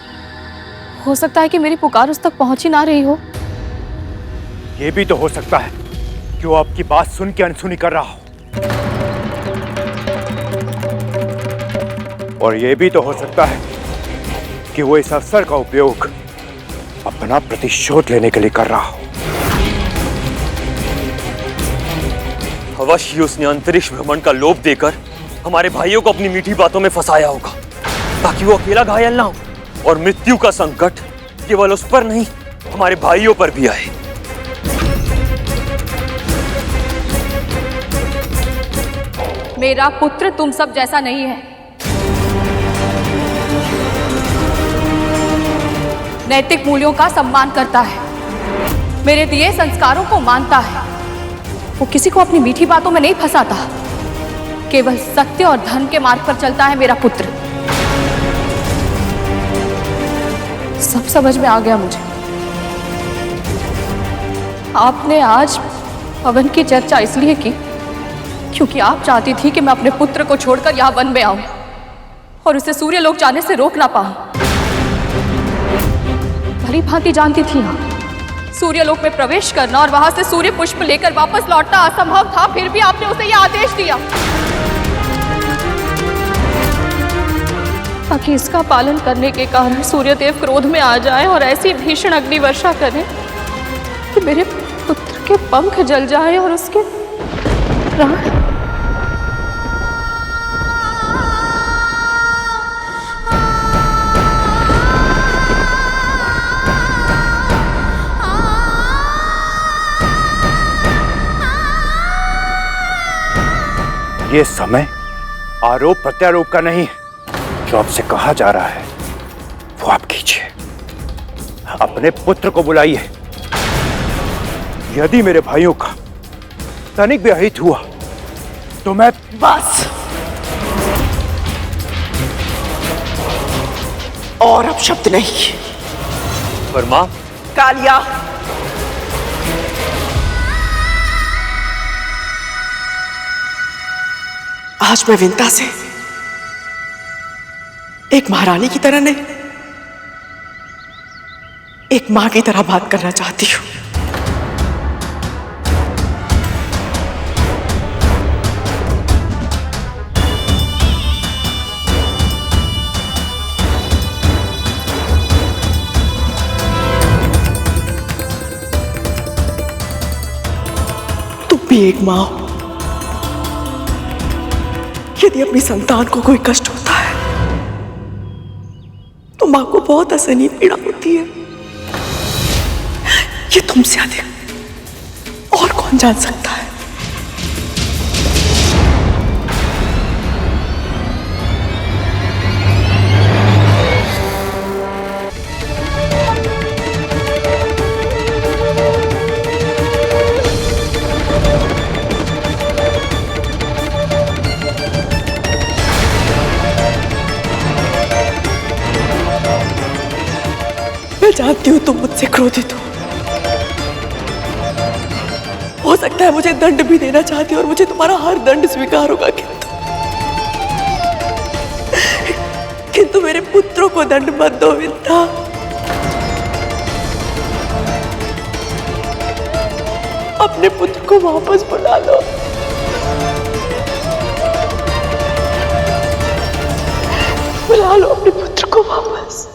Speaker 1: हो सकता है कि मेरी पुकार उस तक पहुंच ही ना रही हो।
Speaker 2: ये भी तो हो सकता है कि वो आपकी बात सुन के अनसुनी कर रहा हो, और ये भी तो हो सकता है कि वो इस अवसर का उपयोग अपना प्रतिशोध लेने के लिए कर रहा हो।
Speaker 15: अवश्य उसने अंतरिक्ष भ्रमण का लोभ देकर हमारे भाइयों को अपनी मीठी बातों में फंसाया होगा, ताकि वो अकेला घायल ना हो और मृत्यु का संकट केवल उस पर नहीं, हमारे भाइयों पर भी आए।
Speaker 1: मेरा पुत्र तुम सब जैसा नहीं है। नैतिक मूल्यों का सम्मान करता है, मेरे दिए संस्कारों को मानता है। वो किसी को अपनी मीठी बातों में नहीं फंसाता, केवल सत्य और धर्म के मार्ग पर चलता है मेरा पुत्र। सब समझ में आ गया मुझे। आपने आज पवन की चर्चा इसलिए की क्योंकि आप चाहती थी कि मैं अपने पुत्र को छोड़कर यहाँ वन में आऊं और उसे सूर्य लोक जाने से रोक ना पाऊं। भली भांति जानती थी आप, सूर्य लोक में प्रवेश करना और वहां से सूर्य पुष्प लेकर वापस लौटना असंभव था, फिर भी आपने उसे यह आदेश दिया ताकि इसका पालन करने के कारण सूर्यदेव क्रोध में आ जाए और ऐसी भीषण अग्नि वर्षा करें कि मेरे पुत्र के पंख जल जाए और उसके प्राण।
Speaker 2: ये समय आरोप प्रत्यारोप का नहीं है। जो आपसे कहा जा रहा है वो आप कीजिए। अपने पुत्र को बुलाइए। यदि मेरे भाइयों का तनिक भी अहित हुआ तो मैं
Speaker 16: बस। और अब शब्द नहीं।
Speaker 15: वर्मा,
Speaker 16: कालिया, आज मैं विंता से एक महारानी की तरह नहीं, एक मां की तरह बात करना चाहती हूँ। तुम भी एक मां हो। यदि अपनी संतान को कोई कष्ट होता है तो मां को बहुत असहनीय पीड़ा होती है। ये तुमसे अधिक और कौन जान सकता है। मैं जानती हूं तुम मुझसे क्रोधित हो सकता है मुझे दंड भी देना चाहती हो और मुझे तुम्हारा हर दंड स्वीकार होगा, किंतु मेरे पुत्रों को दंड मत दो विद्या। अपने पुत्र को वापस बुला लो। बुला लो अपने पुत्र को वापस।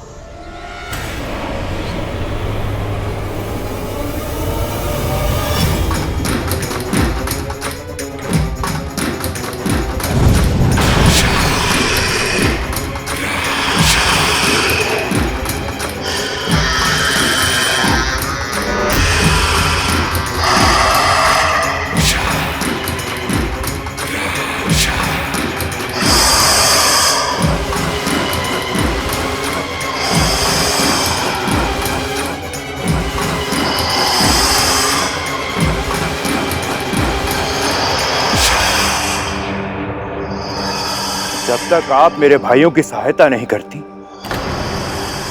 Speaker 2: जब तक आप मेरे भाइयों की सहायता नहीं करती,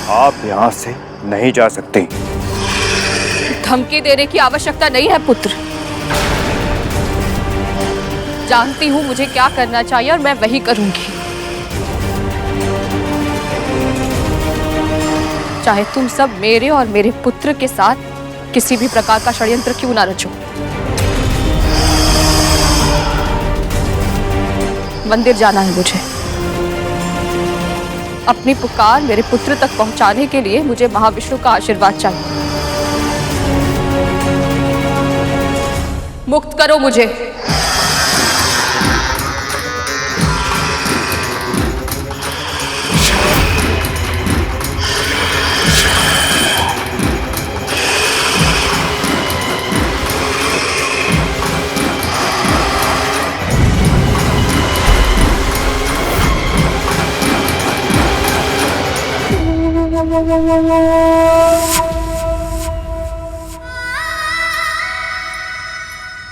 Speaker 2: आप यहां से नहीं जा सकते।
Speaker 1: धमकी देने की आवश्यकता नहीं है पुत्र। जानती हूं मुझे क्या करना चाहिए और मैं वही करूंगी। चाहे तुम सब मेरे और मेरे पुत्र के साथ किसी भी प्रकार का षड्यंत्र क्यों ना रचो। मंदिर जाना है मुझे। अपनी पुकार मेरे पुत्र तक पहुंचाने के लिए मुझे महाविष्णु का आशीर्वाद चाहिए। मुक्त करो मुझे।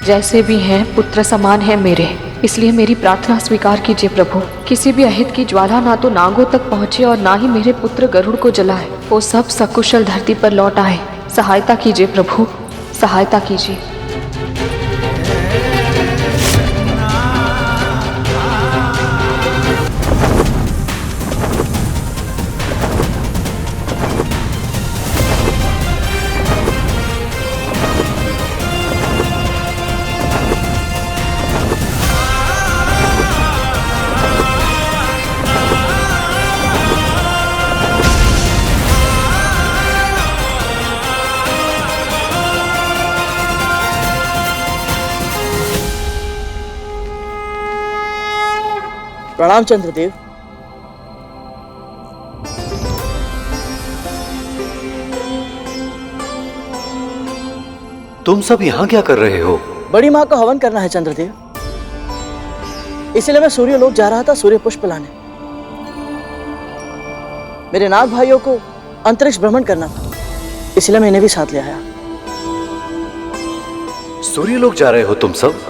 Speaker 3: जैसे भी हैं पुत्र समान है मेरे, इसलिए मेरी प्रार्थना स्वीकार कीजिए प्रभु। किसी भी अहित की ज्वाला ना तो नागों तक पहुँचे और ना ही मेरे पुत्र गरुड़ को जलाए। वो सब सकुशल धरती पर लौट आए। सहायता कीजिए प्रभु, सहायता कीजिए।
Speaker 7: प्रणाम चंद्रदेव।
Speaker 19: तुम सब यहाँ क्या कर रहे हो?
Speaker 7: बड़ी माँ का हवन करना है चंद्रदेव, इसलिए मैं सूर्यलोक जा रहा था सूर्य पुष्प लाने। मेरे नाग भाइयों को अंतरिक्ष भ्रमण करना था, इसलिए मैं इन्हें भी साथ ले आया।
Speaker 19: सूर्यलोक जा रहे हो तुम सब?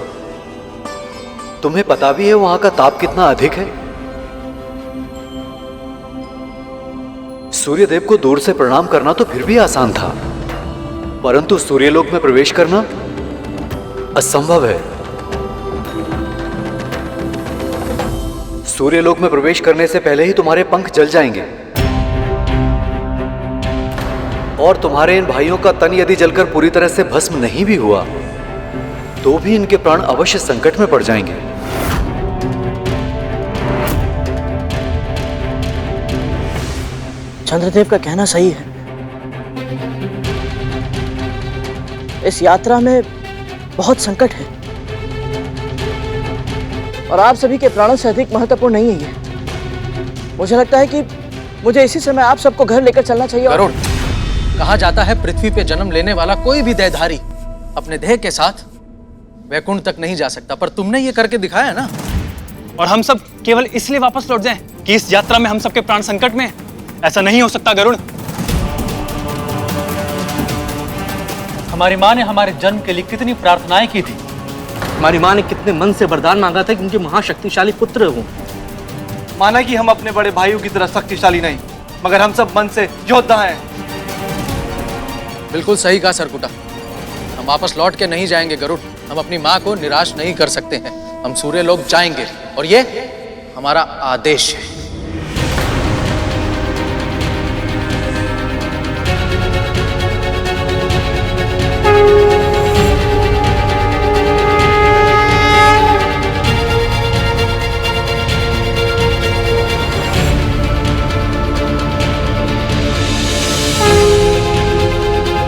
Speaker 19: तुम्हें पता भी है वहां का ताप कितना अधिक है? सूर्यदेव को दूर से प्रणाम करना तो फिर भी आसान था, परंतु सूर्यलोक में प्रवेश करना असंभव है। सूर्यलोक में प्रवेश करने से पहले ही तुम्हारे पंख जल जाएंगे और तुम्हारे इन भाइयों का तन यदि जलकर पूरी तरह से भस्म नहीं भी हुआ तो भी इनके प्राण अवश्य संकट में पड़ जाएंगे।
Speaker 7: चंद्रदेव का कहना सही है। इस यात्रा में बहुत संकट है और आप सभी के प्राणों से अधिक महत्वपूर्ण नहीं है ये। मुझे लगता है कि मुझे इसी समय आप सबको घर लेकर चलना चाहिए।
Speaker 17: गरुड़, कहा जाता है पृथ्वी पे जन्म लेने वाला कोई भी देहधारी अपने देह के साथ वैकुंठ तक नहीं जा सकता, पर तुमने ये करके दिखाया ना।
Speaker 12: और हम सब केवल इसलिए वापस लौट जाएं कि इस यात्रा में हम सबके प्राण संकट में हैं। ऐसा नहीं हो सकता गरुड़।
Speaker 20: हमारी माँ ने हमारे जन्म के लिए कितनी प्रार्थनाएं की थी। हमारी माँ ने कितने मन से वरदान मांगा था कि उनके महाशक्तिशाली पुत्र हों।
Speaker 13: माना कि हम अपने बड़े भाइयों की तरह शक्तिशाली नहीं, मगर हम सब मन से योद्धा हैं।
Speaker 17: बिल्कुल सही कहा सरकुटा। हम वापस लौट के नहीं जाएंगे गरुड़। हम अपनी माँ को निराश नहीं कर सकते हैं। हम सूर्यलोक जाएंगे और ये हमारा आदेश है।